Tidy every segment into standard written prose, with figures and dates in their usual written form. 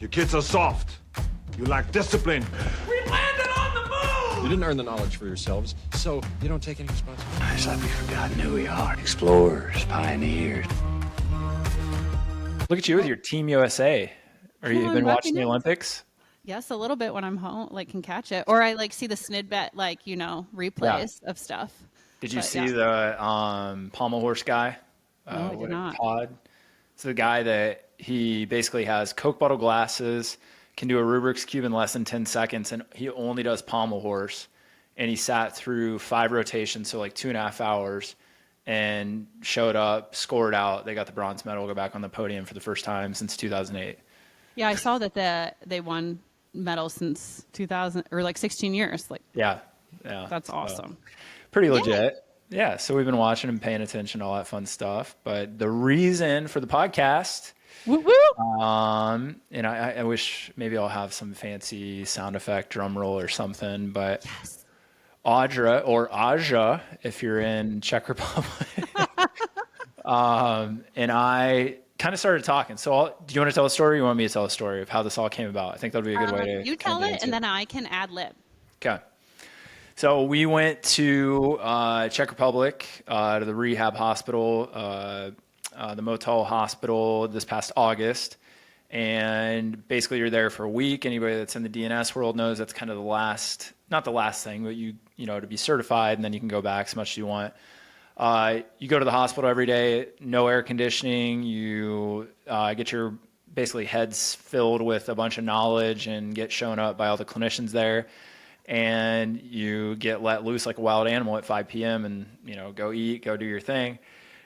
You kids are soft. You lack discipline. We landed on the moon! You didn't earn the knowledge for yourselves, so you don't take any responsibility. It's like we've forgotten who we are. Explorers, pioneers. Look at you with your Team USA. Or you've been watching the Olympics? Yes, a little bit when I'm home, can catch it. Or I see the snidbet, replays of stuff. Did you see the pommel horse guy? No, I did not. Pod? It's the guy that he basically has Coke bottle glasses, can do a Rubik's Cube in less than 10 seconds, and he only does pommel horse. And he sat through 5 rotations, so 2.5 hours, and showed up, scored out. They got the bronze medal, go back on the podium for the first time since 2008. Yeah, I saw that they won medals since 2000 or 16 years. Yeah. That's awesome. Pretty legit. Yeah, so we've been watching and paying attention to all that fun stuff. But the reason for the podcast, woo woo. And I wish maybe I'll have some fancy sound effect, drum roll or something. But Yes. Audra, or Aja, if you're in Czech Republic, and I kind of started talking. So do you want to tell a story? Or you want me to tell a story of how this all came about? I think that would be a good way to. You tell it, and then I can ad lib. Okay. So we went to Czech Republic, to the rehab hospital, the Motel Hospital this past August. And basically you're there for a week. Anybody that's in the DNS world knows that's kind of the last, not the last thing, but you know, to be certified, and then you can go back as much as you want. You go to the hospital every day, no air conditioning. You get your basically heads filled with a bunch of knowledge and get shown up by all the clinicians there. And you get let loose like a wild animal at 5 p.m. and, go eat, go do your thing.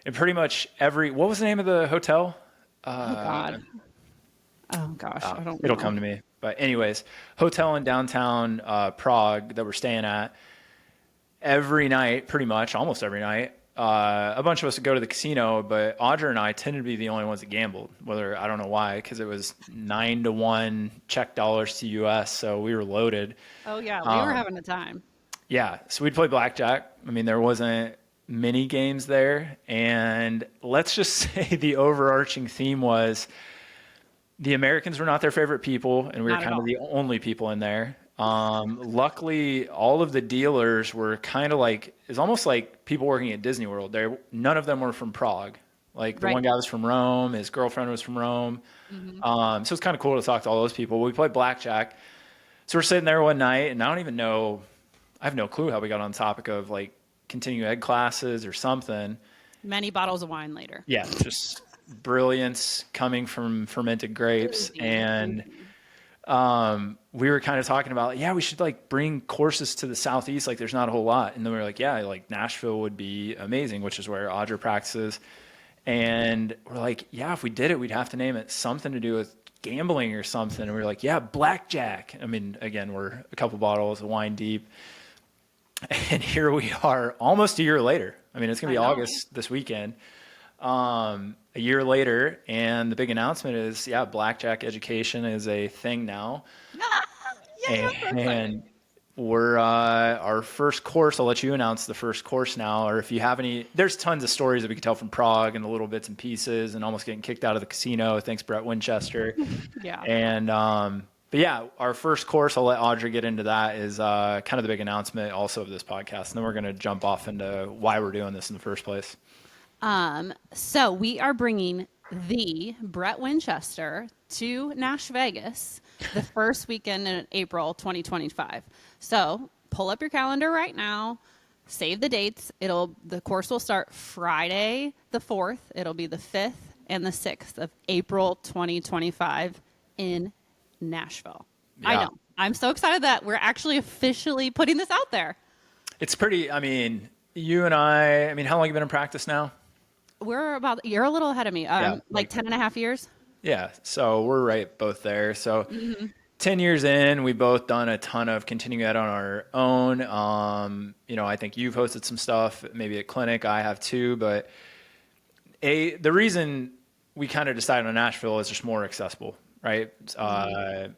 And pretty much what was the name of the hotel? Oh, God. Oh, gosh. I don't know. It'll come to me. But anyways, hotel in downtown Prague that we're staying at. Every night, pretty much, almost every night, a bunch of us would go to the casino, but Audra and I tended to be the only ones that gambled. I don't know why, because it was 9-1 Czech dollars to US, so we were loaded. Oh, yeah, we were having a time. Yeah, so we'd play Blackjack. I mean, there wasn't many games there, and let's just say the overarching theme was the Americans were not their favorite people, and we were kind of the only people in there. Luckily, all of the dealers were kind of it's almost like people working at Disney World. None of them were from Prague. The one guy was from Rome, his girlfriend was from Rome. Mm-hmm. So it's kind of cool to talk to all those people. We played Blackjack. So we're sitting there one night, and I don't even know, I have no clue how we got on the topic of continuing ed classes or something. Many bottles of wine later. Yeah, just brilliance coming from fermented grapes. And we were kind of talking about, we should bring courses to the Southeast. There's not a whole lot. And then we were Nashville would be amazing, which is where Audra practices. And we're if we did it, we'd have to name it something to do with gambling or something. And we were Blackjack. I mean, again, we're a couple bottles of wine deep. And here we are almost a year later. I mean, it's going to be August this weekend. A year later, and the big announcement is, Blackjack education is a thing now. And we're our first course. I'll let you announce the first course now, or if you have any. There's tons of stories that we could tell from Prague and the little bits and pieces, and almost getting kicked out of the casino. Thanks, Brett Winchester. Yeah. And but our first course, I'll let Audrey get into that, is kind of the big announcement also of this podcast, and then we're going to jump off into why we're doing this in the first place. So we are bringing the Brett Winchester to Nash Vegas the first weekend in April 2025. So pull up your calendar right now, save the dates. The course will start Friday the 4th. It'll be the 5th and the 6th of April 2025 in Nashville. Yeah. I know. I'm so excited that we're actually officially putting this out there. It's pretty, you and I how long have you been in practice now? You're a little ahead of me. 10 and a half years. Yeah. So we're both there. So 10 years in, we've both done a ton of continuing ed on our own. I think you've hosted some stuff, maybe at clinic. I have too. But the reason we kind of decided on Nashville is just more accessible, right?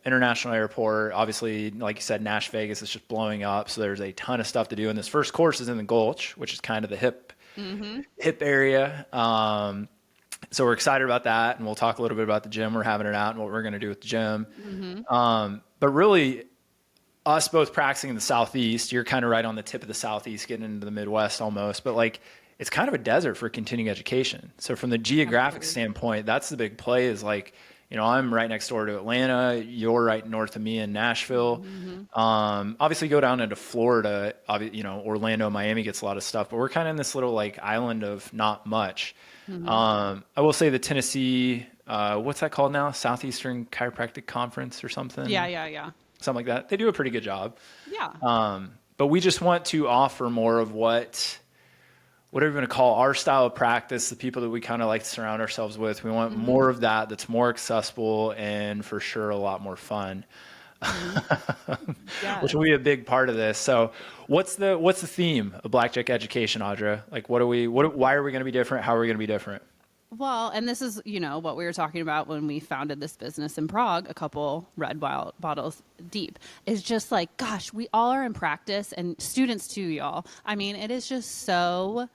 International airport, obviously, like you said, Nash Vegas is just blowing up. So there's a ton of stuff to do. And this first course is in the Gulch, which is kind of the hip area. So we're excited about that, and we'll talk a little bit about the gym we're having it out and what we're going to do with the gym. But really, us both practicing in the Southeast, you're kind of right on the tip of the Southeast, getting into the Midwest almost, but like it's kind of a desert for continuing education. So from the geographic standpoint, that's the big play is like, you know, I'm right next door to Atlanta. You're right north of me in Nashville. Obviously go down into Florida, you know, Orlando, Miami gets a lot of stuff, but we're kind of in this little like island of not much. I will say the Tennessee, what's that called now? Southeastern Chiropractic Conference or something? Yeah. Something like that. They do a pretty good job. Yeah. But we just want to offer more of whatever you want to call our style of practice, the people that we kind of like to surround ourselves with. We want more of that that's more accessible and for sure a lot more fun, which will be a big part of this. So what's the theme of Blackjack education, Audra? Like why are we going to be different? How are we going to be different? Well, and this is, you know, what we were talking about when we founded this business in Prague, a couple red bottles deep, is just like, gosh, we all are in practice, and students too, y'all. I mean, it is just so,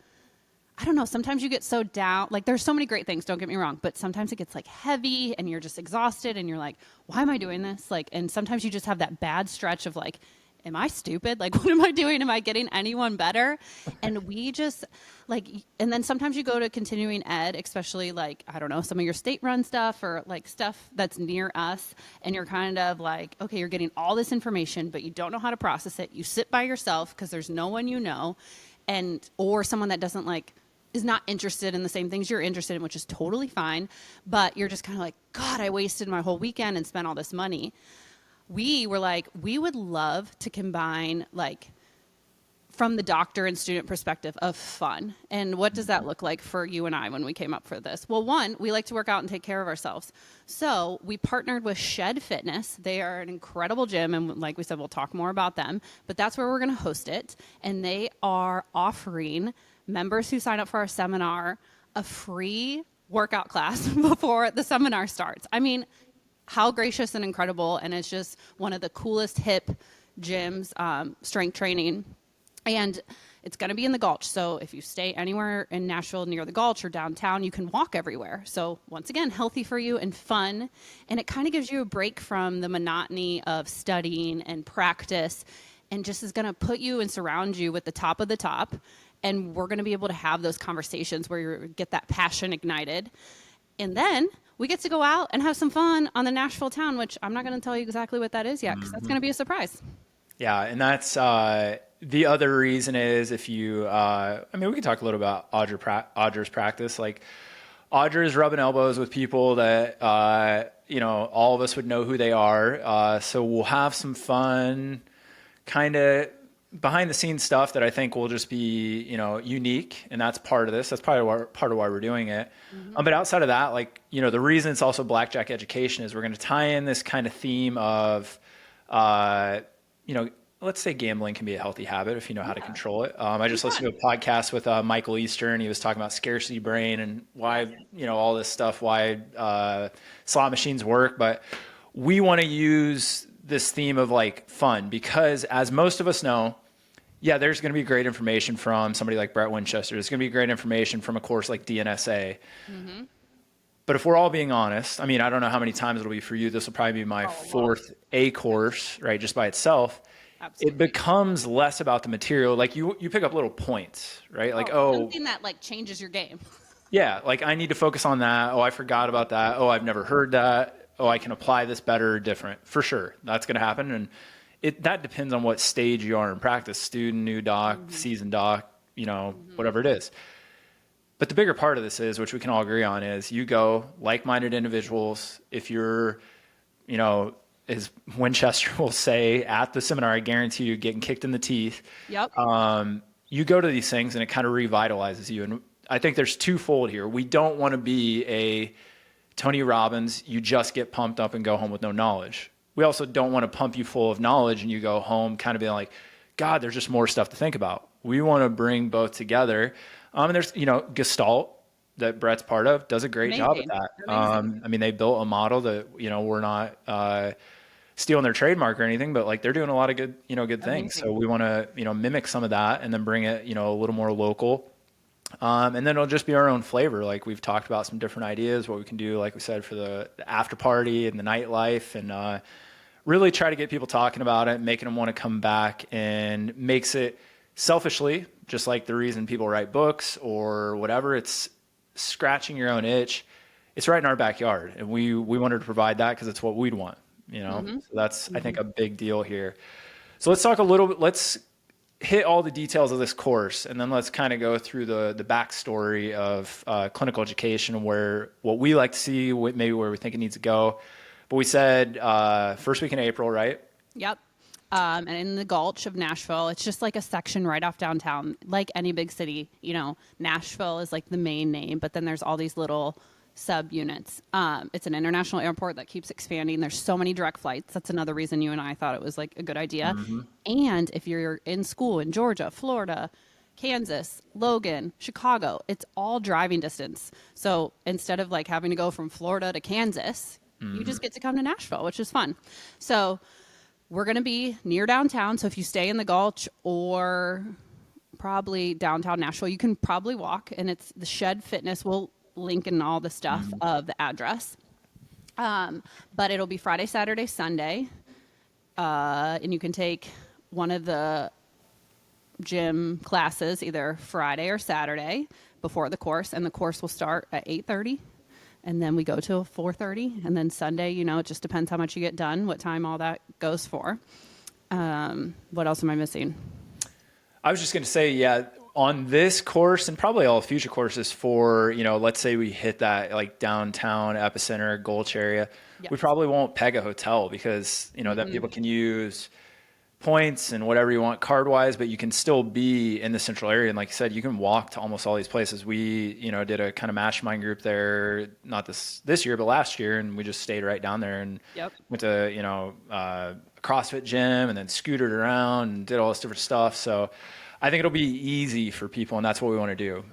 I don't know, sometimes you get so down, like there's so many great things, don't get me wrong, but sometimes it gets like heavy and you're just exhausted and you're like, why am I doing this? Like, and sometimes you just have that bad stretch of like, am I stupid? Like, what am I doing? Am I getting anyone better? And we just like, and then sometimes you go to continuing ed, especially like, I don't know, some of your state run stuff or like stuff that's near us. And you're kind of like, okay, you're getting all this information, but you don't know how to process it. You sit by yourself because there's no one you know, or someone that doesn't like, is not interested in the same things you're interested in, which is totally fine. But you're just kind of like, God, I wasted my whole weekend and spent all this money. We were like, we would love to combine like from the doctor and student perspective of fun. And what does that look like for you and I when we came up for this? Well, one, we like to work out and take care of ourselves. So we partnered with Shed Fitness. They are an incredible gym. And like we said, we'll talk more about them, but that's where we're going to host it. And they are offering members who sign up for our seminar a free workout class before the seminar starts. I mean, how gracious and incredible. And it's just one of the coolest hip gyms, strength training. And it's going to be in the Gulch. So if you stay anywhere in Nashville near the Gulch or downtown, you can walk everywhere. So once again, healthy for you and fun. And it kind of gives you a break from the monotony of studying and practice, and just is going to put you and surround you with the top of the top. And we're going to be able to have those conversations where you get that passion ignited. And then we get to go out and have some fun on the Nashville town, which I'm not going to tell you exactly what that is yet, because that's going to be a surprise. Yeah, and that's the other reason is if you, I mean, we can talk a little about Audra's practice. Like, Audra is rubbing elbows with people that, you know, all of us would know who they are. So we'll have some fun, kind of behind the scenes stuff that I think will just be, you know, unique. And that's part of this. That's probably part of why we're doing it. But outside of that, like, you know, the reason it's also Blackjack education is we're going to tie in this kind of theme of, you know, let's say gambling can be a healthy habit if you know how to control it. I just listened to a podcast with Michael Easter, and he was talking about scarcity brain and why, you know, all this stuff, why slot machines work. But we want to use this theme of like fun, because as most of us know, yeah, there's going to be great information from somebody like Brett Winchester. There's going to be great information from a course like DNS A. But if we're all being honest, I mean, I don't know how many times it'll be for you. This will probably be my fourth A course, right, just by itself. Absolutely. It becomes less about the material. Like you pick up little points, right? Like, something that like changes your game. Yeah, like I need to focus on that. Oh, I forgot about that. Oh, I've never heard that. Oh, I can apply this better or different. For sure, that's going to happen. And that depends on what stage you are in practice, student, new doc, seasoned doc, you know, whatever it is. But the bigger part of this is, which we can all agree on, is you go like-minded individuals. If you're, you know, as Winchester will say at the seminar, I guarantee you getting kicked in the teeth. Yep. You go to these things and it kind of revitalizes you. And I think there's twofold here. We don't want to be a Tony Robbins, you just get pumped up and go home with no knowledge. We also don't want to pump you full of knowledge and you go home kind of being like, God, there's just more stuff to think about. We want to bring both together. And there's, you know, Gestalt that Brett's part of does a great job at that. I mean, they built a model that, you know, we're not stealing their trademark or anything, but like they're doing a lot of good things. So we want to, you know, mimic some of that and then bring it, you know, a little more local. And then it'll just be our own flavor. Like we've talked about some different ideas, what we can do, like we said, for the after party and the nightlife, and really try to get people talking about it, making them want to come back, and makes it selfishly, just like the reason people write books or whatever, it's scratching your own itch. It's right in our backyard. And we wanted to provide that because it's what we'd want, you know? So that's, I think, a big deal here. So let's talk a little bit, let's hit all the details of this course, and then let's kind of go through the backstory of clinical education, what we like to see, maybe where we think it needs to go. But we said first week in April, right? Yep. And in the Gulch of Nashville, it's just like a section right off downtown, like any big city. You know, Nashville is like the main name, but then there's all these little subunits. It's an international airport that keeps expanding. There's so many direct flights. That's another reason you and I thought it was like a good idea. And if you're in school in Georgia, Florida, Kansas, Logan, Chicago, it's all driving distance. So instead of like having to go from Florida to Kansas, you just get to come to Nashville, which is fun. So we're going to be near downtown. So if you stay in the Gulch or probably downtown Nashville, you can probably walk. And it's the Shed Fitness. We'll link in all the stuff of the address. But it'll be Friday, Saturday, Sunday. And you can take one of the gym classes either Friday or Saturday before the course. And the course will start at 8:30. And then we go till 4:30, and then Sunday, you know, it just depends how much you get done, what time all that goes for. What else am I missing? I was just going to say, yeah, on this course and probably all future courses for, you know, let's say we hit that like downtown epicenter, Gulch area, we probably won't peg a hotel because, you know, that people can use points and whatever you want card wise, but you can still be in the central area. And like you said, you can walk to almost all these places. We, you know, did a kind of mastermind group there, not this year, but last year. And we just stayed right down there and went to, you know, a CrossFit gym and then scootered around and did all this different stuff. So I think it'll be easy for people, and that's what we want to do.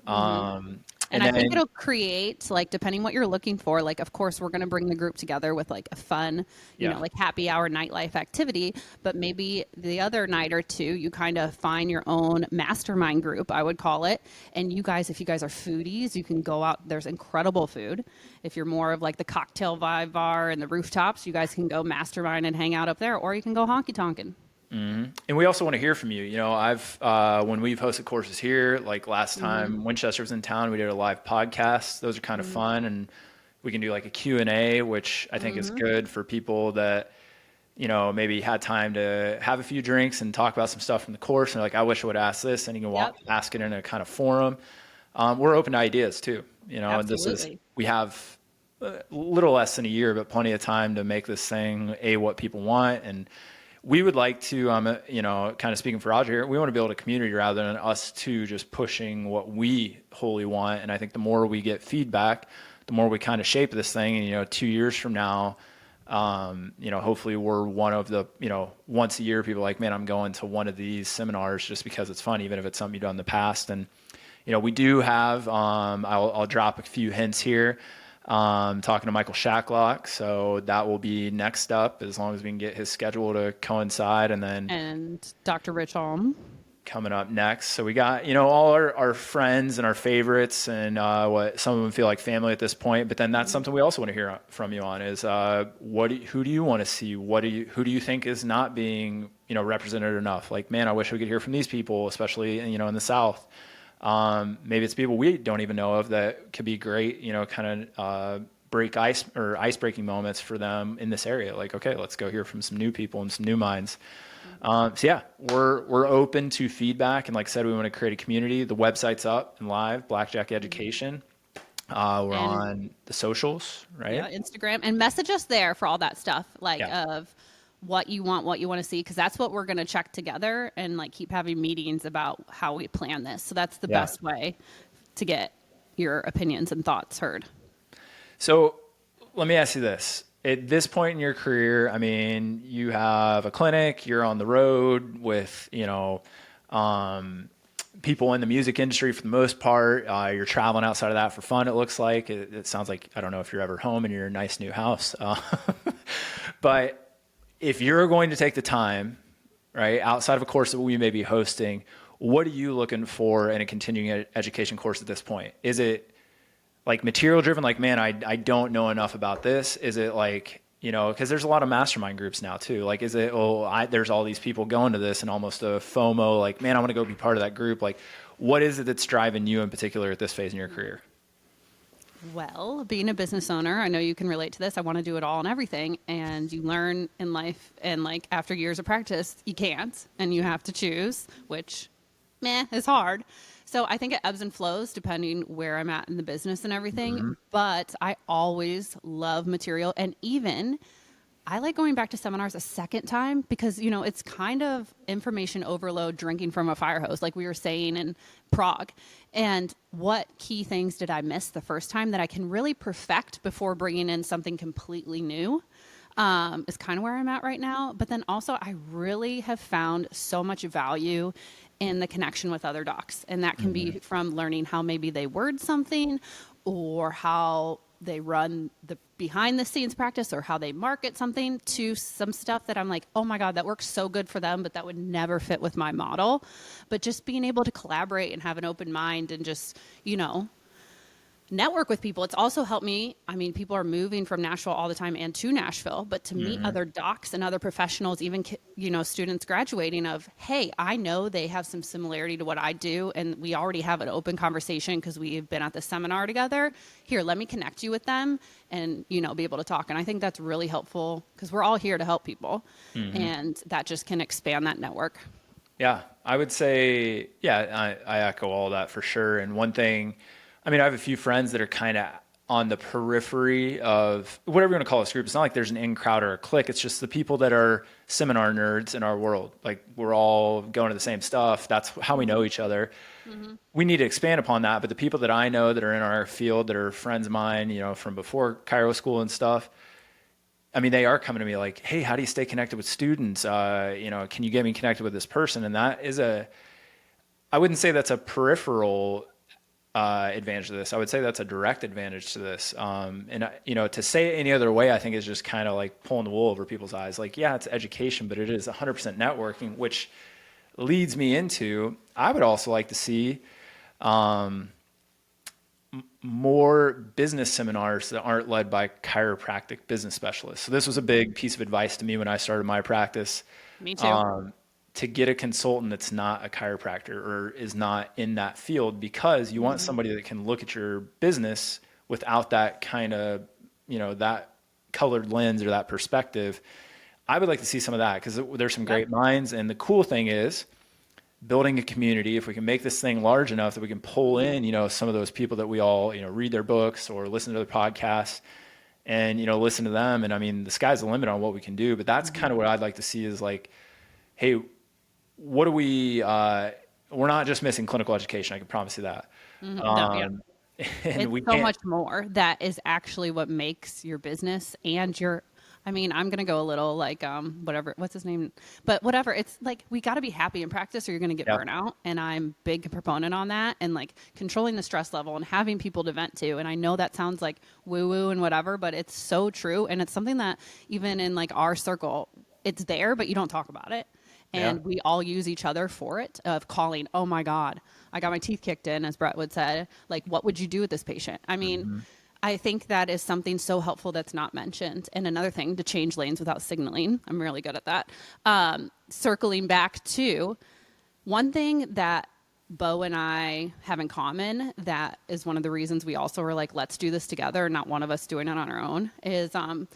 And I think it'll create, like, depending what you're looking for, like, of course, we're going to bring the group together with, like, a fun, you know, like happy hour nightlife activity. But maybe the other night or two, you kind of find your own mastermind group, I would call it. And you guys, if you guys are foodies, you can go out. There's incredible food. If you're more of, like, the cocktail vibe bar and the rooftops, you guys can go mastermind and hang out up there. Or you can go honky-tonkin'. And we also want to hear from you. You know, when we've hosted courses here, like last time Winchester was in town, we did a live podcast. Those are kind of fun, and we can do like a Q&A, which I think is good for people that, you know, maybe had time to have a few drinks and talk about some stuff from the course. And like, I wish I would ask this, and you can ask it in a kind of forum. We're open to ideas too, you know, and we have a little less than a year, but plenty of time to make this thing what people want. And we would like to, you know, kind of speaking for Roger here, we want to build a community rather than us two just pushing what we wholly want. And I think the more we get feedback, the more we kind of shape this thing. And, you know, 2 years from now, you know, hopefully we're one of the, you know, once a year people are like, man, I'm going to one of these seminars just because it's fun, even if it's something you've done in the past. And, you know, we do have, I'll drop a few hints here. Talking to Michael Shacklock, so that will be next up as long as we can get his schedule to coincide, and Dr. Rich Holm coming up next. So we got, you know, all our friends and our favorites, and what some of them feel like family at this point. But then that's something we also want to hear from you on is who do you want to see? Who do you think is not being, you know, represented enough? Like, man, I wish we could hear from these people, especially, you know, in the South. Maybe it's people we don't even know of that could be great, you know, kind of break ice breaking moments for them in this area. Like, okay, let's go hear from some new people and some new minds. So yeah, we're open to feedback, and like I said, we want to create a community. The website's up and live, Blackjack Education. We're on the socials, right? Yeah, Instagram, and message us there for all that stuff, like of what you want to see, because that's what we're going to check together and like keep having meetings about how we plan this. So that's the best way to get your opinions and thoughts heard. So let me ask you this. At this point in your career, I mean, you have a clinic, you're on the road with, you know, people in the music industry for the most part. You're traveling outside of that for fun, it looks like. It sounds like, I don't know if you're ever home in your nice new house. But if you're going to take the time, right, outside of a course that we may be hosting, what are you looking for in a continuing education course at this point? Is it like material driven? Like, man, I don't know enough about this. Is it like, you know, because there's a lot of mastermind groups now too. Like, is it, there's all these people going to this and almost a FOMO, like, man, I want to go be part of that group. Like, what is it that's driving you in particular at this phase in your career? Well, being a business owner, I know you can relate to this. I want to do it all and everything. And you learn in life, and like after years of practice, you can't, and you have to choose, which is hard. So I think it ebbs and flows depending where I'm at in the business and everything. But I always love material. And even I like going back to seminars a second time because, you know, it's kind of information overload, drinking from a fire hose, like we were saying in Prague. And what key things did I miss the first time that I can really perfect before bringing in something completely new? Is kind of where I'm at right now. But then also I really have found so much value in the connection with other docs. And that can be from learning how maybe they word something or how they run the behind the scenes practice or how they market something to some stuff that I'm like, oh my God, that works so good for them, but that would never fit with my model. But just being able to collaborate and have an open mind and just, you know, network with people. It's also helped me. I mean, people are moving from Nashville all the time and to Nashville, but to meet other docs and other professionals, even, you know, students graduating of, hey, I know they have some similarity to what I do. And we already have an open conversation because we've been at the seminar together. Here, let me connect you with them and, you know, be able to talk. And I think that's really helpful because we're all here to help people. And that just can expand that network. Yeah, I would say, I echo all that for sure. And one thing, I mean, I have a few friends that are kind of on the periphery of whatever you want to call this group. It's not like there's an in crowd or a clique. It's just the people that are seminar nerds in our world. Like we're all going to the same stuff. That's how we know each other. We need to expand upon that. But the people that I know that are in our field, that are friends of mine, you know, from before Chiro school and stuff, I mean, they are coming to me like, hey, how do you stay connected with students? You know, can you get me connected with this person? And that is I wouldn't say that's a peripheral advantage to this. I would say that's a direct advantage to this. And you know, to say it any other way, I think is just kind of like pulling the wool over people's eyes. Like, yeah, it's education, but it is 100% networking, which leads me into, I would also like to see more business seminars that aren't led by chiropractic business specialists. So this was a big piece of advice to me when I started my practice. Me too. To get a consultant that's not a chiropractor or is not in that field, because you want somebody that can look at your business without that kind of, you know, that colored lens or that perspective. I would like to see some of that because there's some great minds. And the cool thing is building a community. If we can make this thing large enough that we can pull in, you know, some of those people that we all, you know, read their books or listen to their podcasts and, you know, listen to them. And I mean, the sky's the limit on what we can do, but that's kind of what I'd like to see is like, hey, what do we, we're not just missing clinical education. I can promise you that. And it's so much more that is actually what makes your business and your, I mean, I'm going to go a little like, whatever, what's his name? But whatever, it's like, we got to be happy in practice or you're going to get burnout. And I'm big proponent on that and like controlling the stress level and having people to vent to. And I know that sounds like woo woo and whatever, but it's so true. And it's something that even in like our circle, it's there, but you don't talk about it. And we all use each other for it of calling, oh my God, I got my teeth kicked in, as Brett would say, like, what would you do with this patient? I mean, I think that is something so helpful that's not mentioned. And another thing, to change lanes without signaling. I'm really good at that. Circling back to one thing that Beau and I have in common, that is one of the reasons we also were like, let's do this together, not one of us doing it on our own, is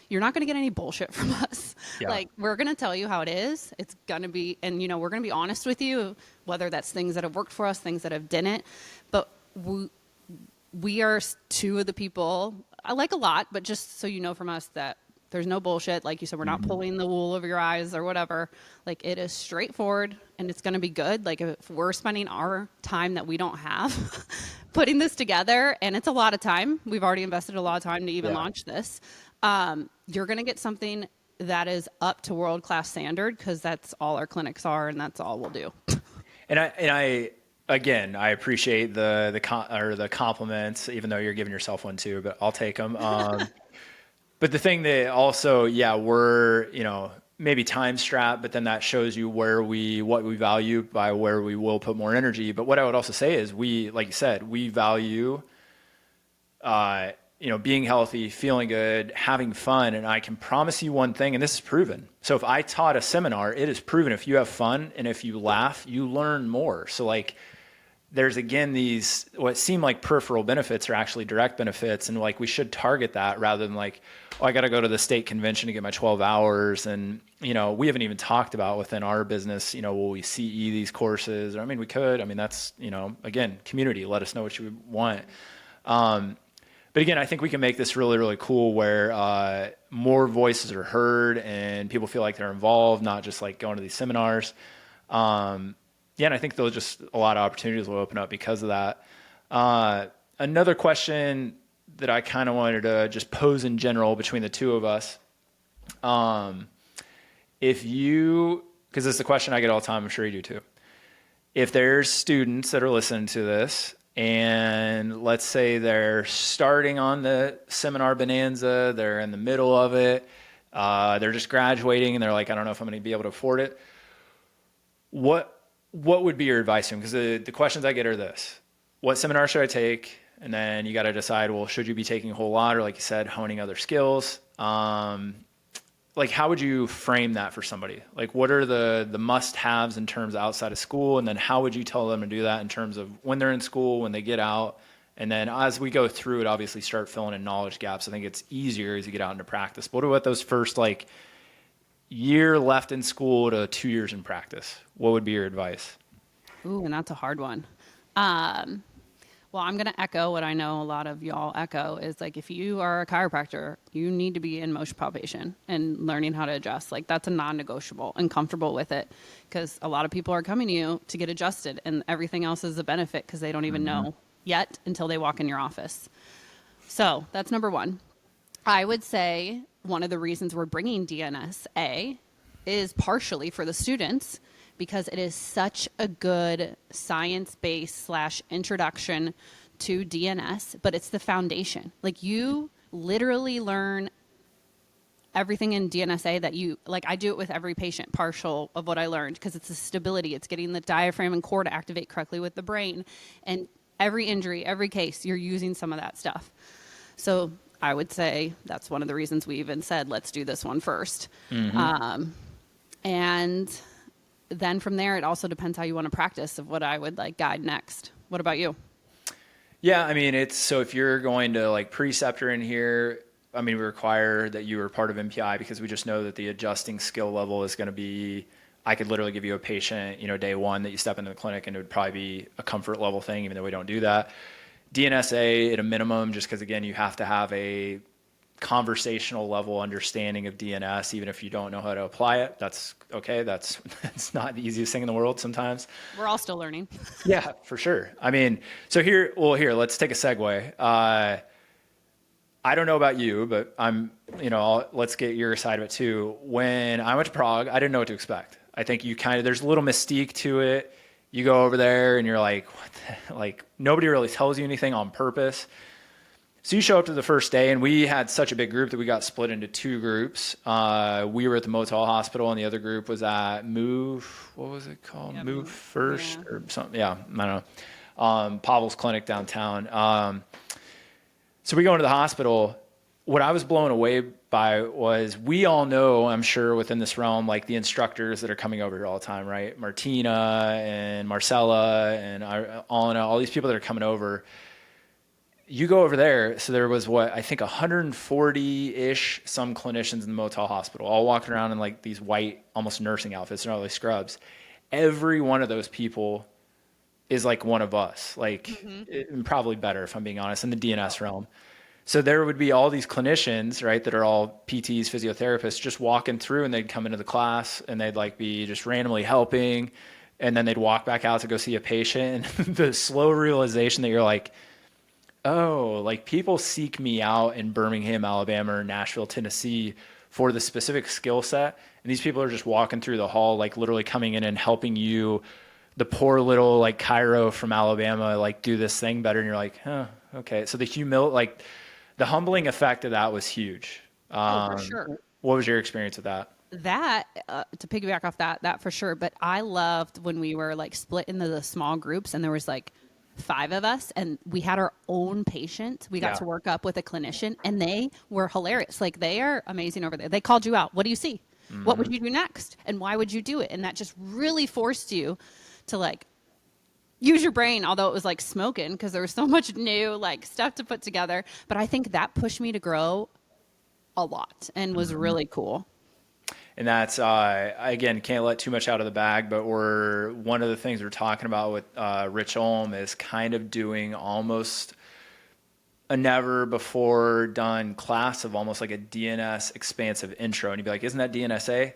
you're not going to get any bullshit from us. Like, we're going to tell you how it is. It's going to be, and, you know, we're going to be honest with you, whether that's things that have worked for us, things that have didn't. But we are two of the people, I like a lot, but just so you know from us that there's no bullshit. Like you said, we're not pulling the wool over your eyes or whatever. Like, it is straightforward and it's going to be good. Like, if we're spending our time that we don't have putting this together, and it's a lot of time, we've already invested a lot of time to even launch this. You're going to get something that is up to world-class standard because that's all our clinics are and that's all we'll do. And I again, I appreciate the compliments, even though you're giving yourself one too, but I'll take them. But the thing that also, we're, you know, maybe time strap, but then that shows you what we value by where we will put more energy. But what I would also say is like you said, we value, being healthy, feeling good, having fun. And I can promise you one thing, and this is proven. So if I taught a seminar, it is proven if you have fun and if you laugh, you learn more. So like, there's again, these, what seem like peripheral benefits are actually direct benefits. And like, we should target that rather than like, oh, I got to go to the state convention to get my 12 hours. And, we haven't even talked about within our business, will we CE these courses? I mean, we could. I mean, that's, again, community, let us know what you want. But again, I think we can make this really, really cool where more voices are heard and people feel like they're involved, not just like going to these seminars. Yeah, and I think there's just a lot of opportunities will open up because of that. Another question that I kind of wanted to just pose in general between the two of us. Because it's a question I get all the time, I'm sure you do too. If there's students that are listening to this and let's say they're starting on the seminar bonanza, they're in the middle of it, they're just graduating and they're like, I don't know if I'm going to be able to afford it. What would be your advice to them? Because the questions I get are this: what seminar should I take? And then you got to decide, well, should you be taking a whole lot, or like you said, honing other skills? Like, how would you frame that for somebody? Like, what are the must-haves in terms of outside of school? And then how would you tell them to do that in terms of when they're in school, when they get out? And then as we go through it, obviously start filling in knowledge gaps. I think it's easier as you get out into practice. But what about those first, like, year left in school to 2 years in practice? What would be your advice? Ooh, and that's a hard one. Well, I'm going to echo what I know a lot of y'all echo is like, if you are a chiropractor, you need to be in motion palpation and learning how to adjust. Like, that's a non-negotiable and comfortable with it, because a lot of people are coming to you to get adjusted and everything else is a benefit because they don't even know yet until they walk in your office. So that's number one. I would say one of the reasons we're bringing DNS A is partially for the students, because it is such a good science-based / introduction to DNS, but it's the foundation. Like, you literally learn everything in DNSA that I do it with every patient, partial of what I learned, because it's the stability. It's getting the diaphragm and core to activate correctly with the brain. And every injury, every case, you're using some of that stuff. So I would say that's one of the reasons we even said, let's do this one first. And then from there, it also depends how you want to practice of what I would like guide next. What about you? Yeah, I mean, so if you're going to like preceptor in here, I mean, we require that you are part of MPI because we just know that the adjusting skill level is going to be, I could literally give you a patient, day one that you step into the clinic and it would probably be a comfort level thing, even though we don't do that. DNSA at a minimum, just because again, you have to have a conversational level understanding of DNS, even if you don't know how to apply it. That's okay. That's not the easiest thing in the world sometimes. We're all still learning. Yeah, for sure. I mean, so here, let's take a segue. I don't know about you, but let's get your side of it too. When I went to Prague, I didn't know what to expect. I think there's a little mystique to it. You go over there and you're like, nobody really tells you anything on purpose. So you show up to the first day, and we had such a big group that we got split into two groups. We were at the Motel Hospital, and the other group was at Move. What was it called? Yeah, Move First or something. Yeah, I don't know. Pavel's clinic downtown. So we go into the hospital. What I was blown away by was we all know, I'm sure, within this realm, like the instructors that are coming over here all the time, right? Martina and Marcella and all these people that are coming over. You go over there, so there was I think 140-ish some clinicians in the Motel Hospital, all walking around in like these white, almost nursing outfits, they're not really scrubs. Every one of those people is like one of us, probably better if I'm being honest, in the DNS realm. So there would be all these clinicians, right, that are all PTs, physiotherapists, just walking through, and they'd come into the class and they'd like be just randomly helping, and then they'd walk back out to go see a patient. And the slow realization that you're like, oh, like people seek me out in Birmingham, Alabama, or Nashville, Tennessee for the specific skill set. And these people are just walking through the hall, like literally coming in and helping you, the poor little like Cairo from Alabama, like do this thing better. And you're like, oh, okay. So the humbling effect of that was huge. For sure. What was your experience with that? that to piggyback off that for sure. But I loved when we were like split into the small groups and there was like 5 of us and we had our own patient. We got to work up with a clinician and they were hilarious. Like they are amazing over there. They called you out. What do you see? What would you do next? And why would you do it? And that just really forced you to like use your brain, although it was like smoking because there was so much new like stuff to put together. But I think that pushed me to grow a lot and was really cool. And that's, again, can't let too much out of the bag, but one of the things we're talking about with Rich Olm is kind of doing almost a never before done class of almost like a DNS expansive intro. And you'd be like, isn't that DNS A?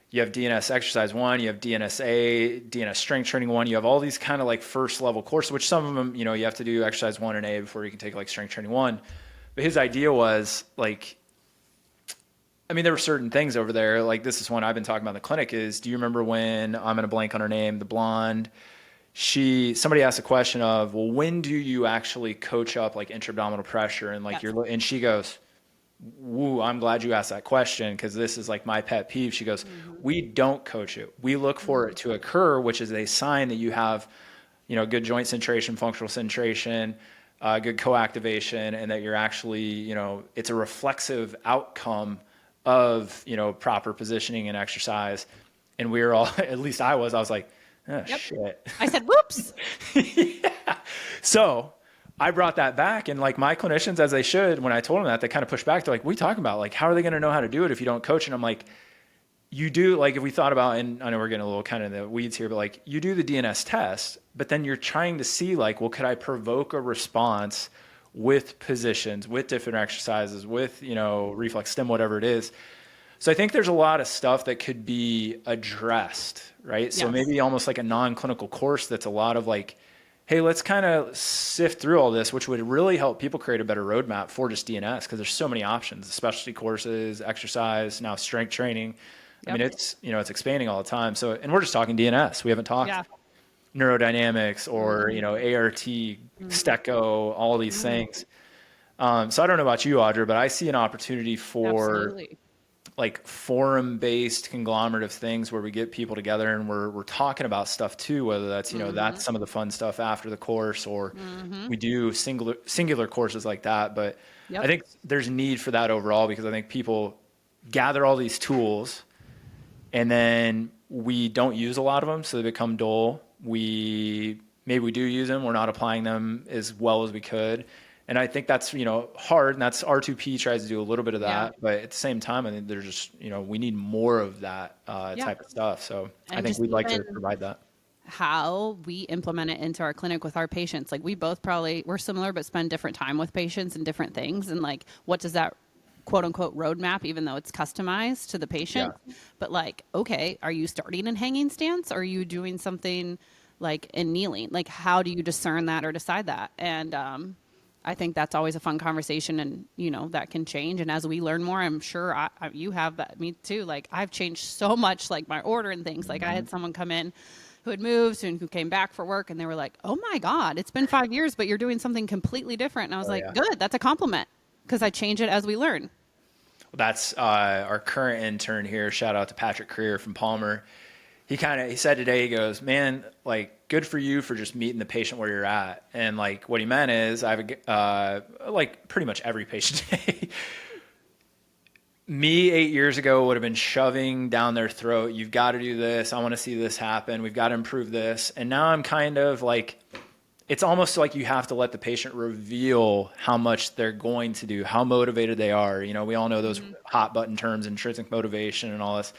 You have DNS exercise 1, you have DNS A, DNS strength training 1. You have all these kind of like first level courses, which some of them, you know, you have to do exercise 1 and A before you can take like strength training 1. But his idea was like, I mean, there were certain things over there. Like this is one I've been talking about in the clinic is, do you remember when, I'm going to blank on her name, the blonde, somebody asked a question of, well, when do you actually coach up like intra-abdominal pressure? And like and she goes, woo, I'm glad you asked that question because this is like my pet peeve. She goes, we don't coach it. We look for it to occur, which is a sign that you have, you know, good joint centration, functional centration, good co-activation, and that you're actually, you know, it's a reflexive outcome of, you know, proper positioning and exercise. And we were all, at least I was like, oh, shit. I said, whoops. Yeah. So I brought that back and like my clinicians, as they should, when I told them that, they kind of pushed back. They're like, what are you talking about? Like, how are they going to know how to do it if you don't coach? And I'm like, you do, like if we thought about, and I know we're getting a little kind of in the weeds here, but like you do the DNS test, but then you're trying to see like, well, could I provoke a response with positions, with different exercises, with, you know, reflex stim, whatever it is. So I think there's a lot of stuff that could be addressed, right? So maybe almost like a non-clinical course that's a lot of like, hey, let's kind of sift through all this, which would really help people create a better roadmap for just DNS because there's so many options, specialty courses, exercise, now strength training. I mean, it's, you know, it's expanding all the time. So, and we're just talking DNS. We haven't talked neurodynamics or, you know, ART, Stecco, all these things. So I don't know about you, Audra, but I see an opportunity for like forum-based conglomerate of things where we get people together and we're talking about stuff too, whether that's, you know, that's some of the fun stuff after the course or we do singular courses like that. But I think there's need for that overall because I think people gather all these tools and then we don't use a lot of them, so they become dull. Maybe we do use them. We're not applying them as well as we could. And I think that's, you know, hard. And that's R2P tries to do a little bit of that. But at the same time, I think there's just, you know, we need more of that type of stuff. So I think we'd like to provide that. How we implement it into our clinic with our patients. Like we both we're similar, but spend different time with patients and different things. And like, what does that quote unquote roadmap, even though it's customized to the patient, but like, okay, are you starting in hanging stance? Or are you doing something like in kneeling? Like, how do you discern that or decide that? And, I think that's always a fun conversation and, you know, that can change. And as we learn more, I'm sure you have that, me too. Like I've changed so much, like my order and things. Like I had someone come in who had moved and who came back for work and they were like, oh my God, it's been 5 years, but you're doing something completely different. And I was good, that's a compliment because I change it as we learn. Well, that's our current intern here. Shout out to Patrick Creer from Palmer. He said today, he goes, man, like, good for you for just meeting the patient where you're at. And like, what he meant is I have like pretty much every patient today. Me 8 years ago would have been shoving down their throat. You've got to do this. I want to see this happen. We've got to improve this. And now I'm kind of like, it's almost like you have to let the patient reveal how much they're going to do, how motivated they are. You know, we all know those hot button terms, intrinsic motivation and all this.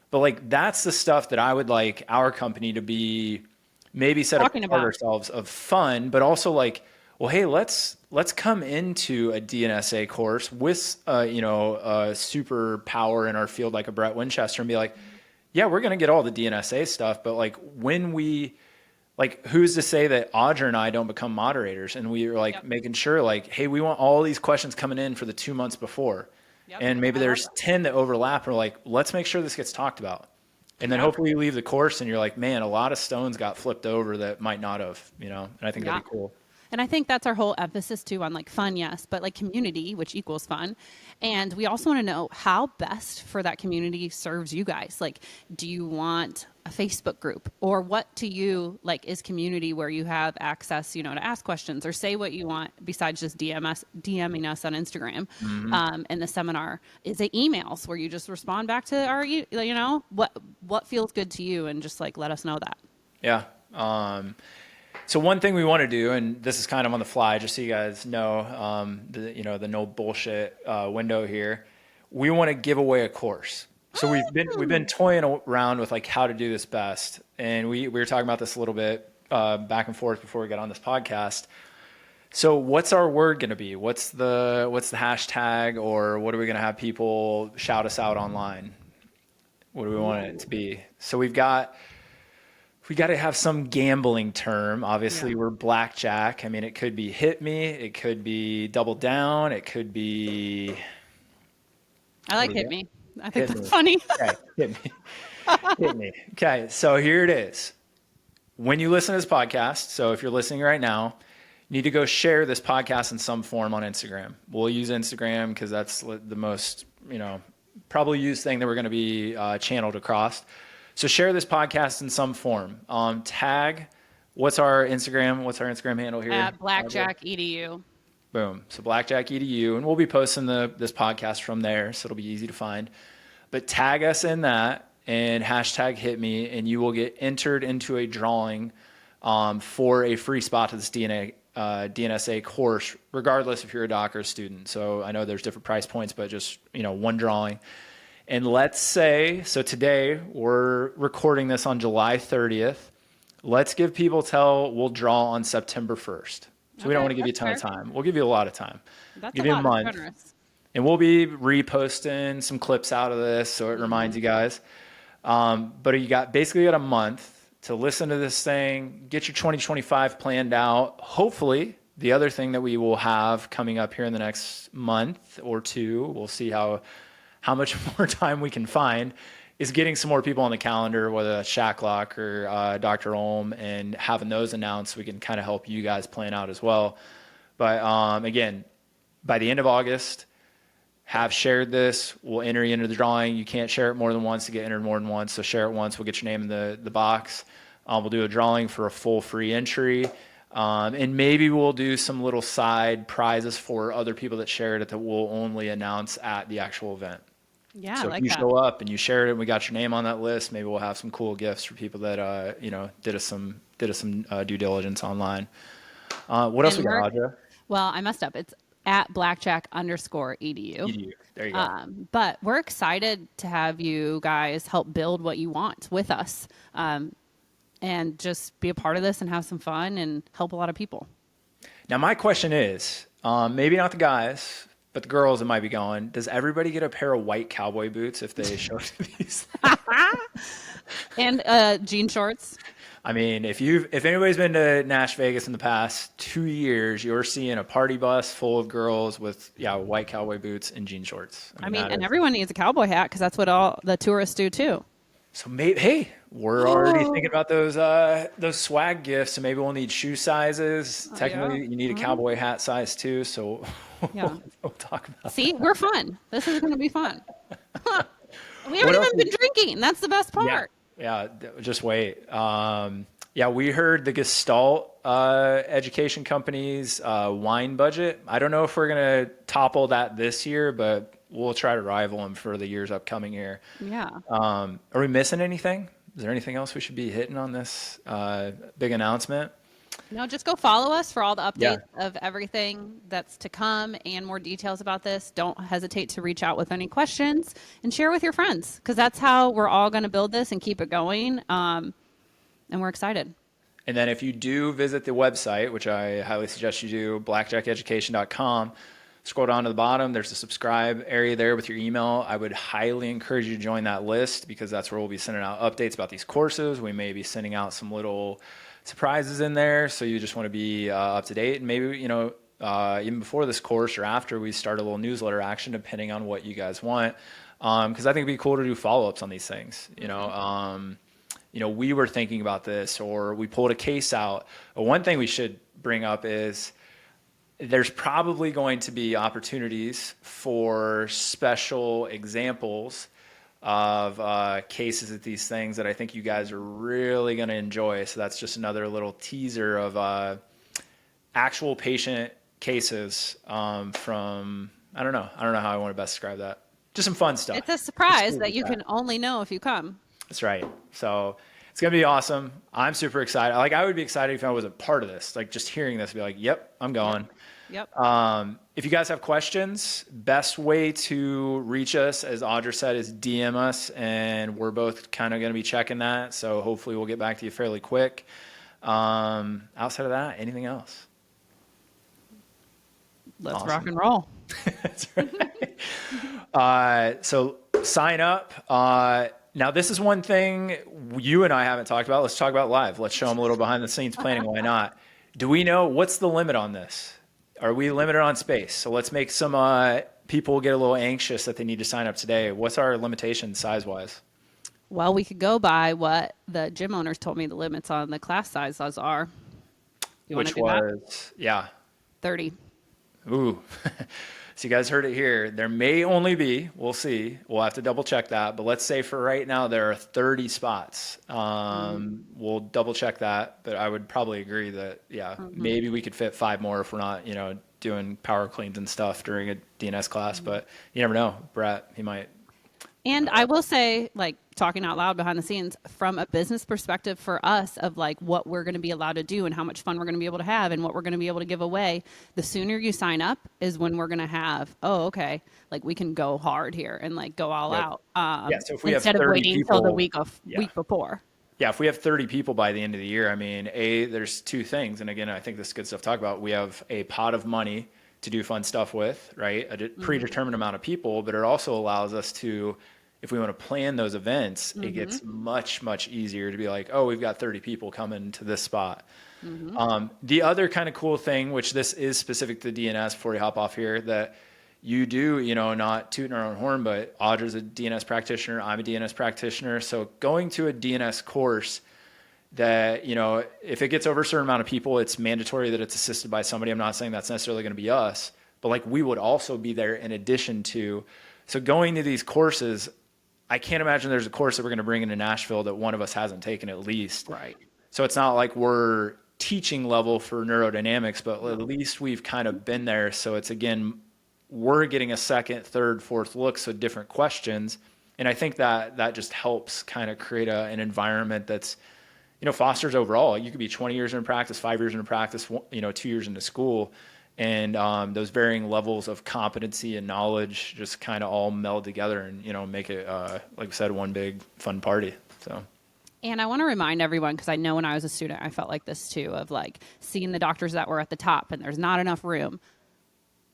But like, that's the stuff that I would like our company to be maybe set up for ourselves of fun, but also like, well, hey, let's come into a DNS A course with, you know, a superpower in our field, like a Brett Winchester, and be like, yeah, we're going to get all the DNS A stuff. But like when who's to say that Audra and I don't become moderators? And we are like making sure like, hey, we want all these questions coming in for the 2 months before. And maybe there's 10 that overlap. And we're like, let's make sure this gets talked about. And then hopefully you leave the course and you're like, man, a lot of stones got flipped over that might not have, you know, and I think that'd be cool. And I think that's our whole emphasis too on like fun, yes, but like community, which equals fun. And we also want to know how best for that community serves you guys. Like, do you want a Facebook group, or what to you like is community where you have access, to ask questions or say what you want besides just DMing us on Instagram. In the seminar, is it emails where you just respond back to our, what feels good to you, and just like let us know that. Yeah. So one thing we want to do, and this is kind of on the fly, just so you guys know, the no bullshit window here. We want to give away a course. So we've been toying around with like how to do this best, and we were talking about this a little bit back and forth before we got on this podcast. So what's our word going to be? What's the hashtag, or what are we going to have people shout us out online? What do we want it to be? So we got to have some gambling term. Obviously, We're Blackjack. I mean, it could be hit me. It could be double down. It could be. I like hit me. I think that's funny. Okay, hit me. Hit me. Okay, so here it is. When you listen to this podcast, so if you're listening right now, you need to go share this podcast in some form on Instagram. We'll use Instagram because that's the most, probably used thing that we're going to be channeled across. So share this podcast in some form. Tag, what's our Instagram handle here? At Blackjack EDU. Boom. So Blackjack EDU, and we'll be posting this podcast from there, so it'll be easy to find. But tag us in that and hashtag hit me, and you will get entered into a drawing for a free spot to this DNS A course, regardless if you're a doc or a student. So I know there's different price points, but just one drawing. And let's say, so today we're recording this on July 30th. Let's give people till we'll draw on September 1st. So we don't want to give you a ton of time. We'll give you a lot of time. That's a month. Generous. And we'll be reposting some clips out of this so it reminds you guys. But you got a month to listen to this thing, get your 2025 planned out. Hopefully, the other thing that we will have coming up here in the next month or two, we'll see how much more time we can find, is getting some more people on the calendar, whether that's Shacklock or Dr. Olm, and having those announced so we can kind of help you guys plan out as well. But again, by the end of August, have shared this. We'll enter you into the drawing. You can't share it more than once to get entered more than once. So share it once. We'll get your name in the box. We'll do a drawing for a full free entry. And maybe we'll do some little side prizes for other people that shared it that we'll only announce at the actual event. Yeah, so if you show up and you shared it and we got your name on that list, maybe we'll have some cool gifts for people that did us some due diligence online. What else we got, Audra? Well, I messed up. It's at Blackjack_EDU. There you go. But we're excited to have you guys help build what you want with us, and just be a part of this and have some fun and help a lot of people. Now, my question is, maybe not the guys, but the girls that might be going, does everybody get a pair of white cowboy boots if they show up to these? And jean shorts. I mean, if anybody's been to Nash Vegas in the past 2 years, you're seeing a party bus full of girls with white cowboy boots and jean shorts. I mean, and everyone needs a cowboy hat because that's what all the tourists do too. So maybe, we're already thinking about those swag gifts, and maybe we'll need shoe sizes. Technically, you need a cowboy hat size too. So we'll talk about. See, we're fun. This is going to be fun. We haven't even been drinking. That's the best part. Yeah, just wait. We heard the Gestalt education company's wine budget. I don't know if we're going to topple that this year, but we'll try to rival them for the years upcoming here. Yeah. Are we missing anything? Is there anything else we should be hitting on this big announcement? No, just go follow us for all the updates of everything that's to come and more details about this. Don't hesitate to reach out with any questions and share with your friends, because that's how we're all going to build this and keep it going. And we're excited. And then if you do visit the website, which I highly suggest you do, blackjackeducation.com, scroll down to the bottom. There's a subscribe area there with your email. I would highly encourage you to join that list, because that's where we'll be sending out updates about these courses. We may be sending out some little surprises in there, so you just want to be up to date. And maybe, even before this course or after, we start a little newsletter action depending on what you guys want. Because I think it'd be cool to do follow-ups on these things. we were thinking about this, or we pulled a case out. But one thing we should bring up is there's probably going to be opportunities for special examples of cases of these things that I think you guys are really going to enjoy. So that's just another little teaser of actual patient cases from, I don't know how I want to best describe that. Just some fun stuff. It's a surprise that you can only know if you come. That's right. So it's going to be awesome. I'm super excited. Like, I would be excited if I wasn't part of this. Like, just hearing this, be like, yep, I'm going. Yep. If you guys have questions, best way to reach us, as Audra said, is DM us, and we're both kind of going to be checking that. So hopefully we'll get back to you fairly quick. Outside of that, anything else? Let's Awesome. rock and roll. That's right. So sign up. Now, this is one thing you and I haven't talked about. Let's talk about live. Let's show them a little behind the scenes planning. Why not? Do we know what's the limit on this? Are we limited on space? So let's make some people get a little anxious that they need to sign up today. What's our limitation size-wise? Well, we could go by what the gym owners told me the limits on the class sizes are. You want to do that? Yeah. 30. Ooh. So you guys heard it here. There may only be, we'll see. We'll have to double check that. But let's say for right now, there are 30 spots. We'll double check that. But I would probably agree that, maybe we could fit 5 more if we're not, doing power cleans and stuff during a DNS class. But you never know. Brett, he might. And I will say, like, talking out loud behind the scenes, from a business perspective for us of like what we're going to be allowed to do and how much fun we're going to be able to have and what we're going to be able to give away, the sooner you sign up is when we're going to have, okay, like we can go hard here and like go all out. So if we have instead of 30 waiting people, until the week before. Yeah, if we have 30 people by the end of the year, I mean, there's 2 things. And again, I think this is good stuff to talk about. We have a pot of money to do fun stuff with, right? A predetermined amount of people, but it also allows us to, if we want to plan those events, it gets much, much easier to be like, oh, we've got 30 people coming to this spot. The other kind of cool thing, which this is specific to DNS before we hop off here, that you do, not tooting our own horn, but Audra's a DNS practitioner. I'm a DNS practitioner. So going to a DNS course that, if it gets over a certain amount of people, it's mandatory that it's assisted by somebody. I'm not saying that's necessarily going to be us, but like we would also be there in addition to. So going to these courses, I can't imagine there's a course that we're going to bring into Nashville that one of us hasn't taken at least. Right. So it's not like we're teaching level for neurodynamics, but at least we've kind of been there. So it's, again, we're getting a second, third, fourth look, so different questions. And I think that just helps kind of create an environment that's, fosters overall. You could be 20 years in practice, 5 years in practice, 2 years into school. And those varying levels of competency and knowledge just kind of all meld together and, make it, like I said, one big fun party. So. And I want to remind everyone, because I know when I was a student, I felt like this too, of like seeing the doctors that were at the top and there's not enough room.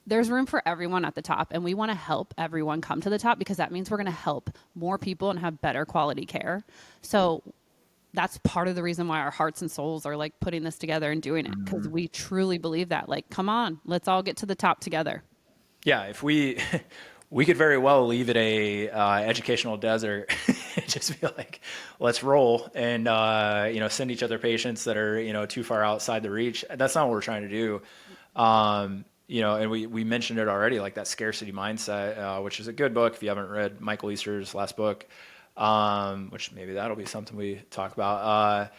There's room for everyone at the top, and we want to help everyone come to the top because that means we're going to help more people and have better quality care. So that's part of the reason why our hearts and souls are like putting this together and doing it, because we truly believe that. Like, come on, let's all get to the top together. Yeah, if we could very well leave it a educational desert, just be like, let's roll and send each other patients that are too far outside the reach. That's not what we're trying to do. And we mentioned it already, like that scarcity mindset, which is a good book if you haven't read Michael Easter's last book. Which maybe that'll be something we talk about.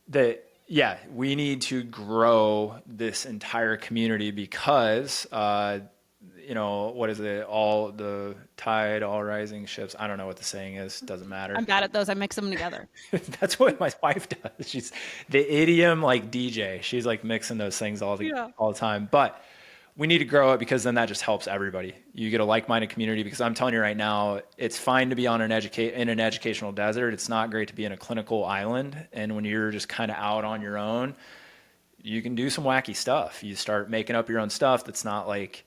We need to grow this entire community because, what is it? All the tide, all rising ships. I don't know what the saying is. Doesn't matter. I'm bad at those. I mix them together. That's what my wife does. She's the idiom like DJ. She's like mixing those things all the time. But we need to grow it because then that just helps everybody. You get a like-minded community because I'm telling you right now, it's fine to be on in an educational desert. It's not great to be in a clinical island. And when you're just kind of out on your own, you can do some wacky stuff. You start making up your own stuff that's not like,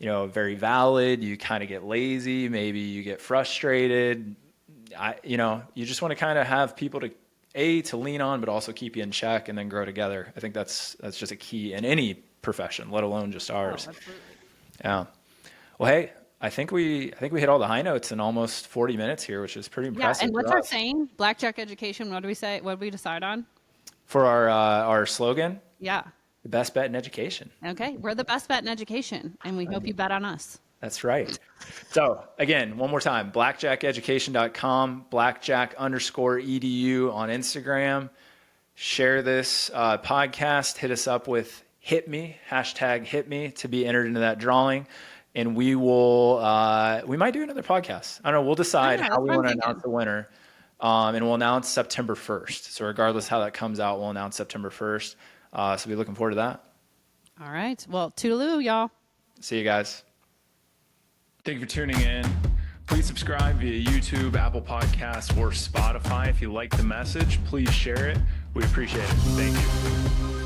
very valid. You kind of get lazy. Maybe you get frustrated. You just want to kind of have people to lean on, but also keep you in check and then grow together. I think that's just a key in any profession, let alone just ours. Oh, absolutely. Yeah. Well, hey, I think we hit all the high notes in almost 40 minutes here, which is pretty Yeah, impressive. and what's for our us. saying? Blackjack education. What do we say? What did we decide on? For our slogan? Yeah. The best bet in education. Okay, we're the best bet in education, and we hope you bet on us. That's right. So again, one more time, blackjackeducation.com, blackjack_edu on Instagram. Share this podcast. Hit us up with #hit me to be entered into that drawing. And we will, we might do another podcast. I don't know. We'll decide Yeah, how we that's what I'm want to thinking. announce the winner. And we'll announce September 1st. So regardless how that comes out, we'll announce September 1st. So we're looking forward to that. All right. Well, toodaloo, y'all. See you guys. Thank you for tuning in. Please subscribe via YouTube, Apple Podcasts, or Spotify. If you like the message, please share it. We appreciate it. Thank you.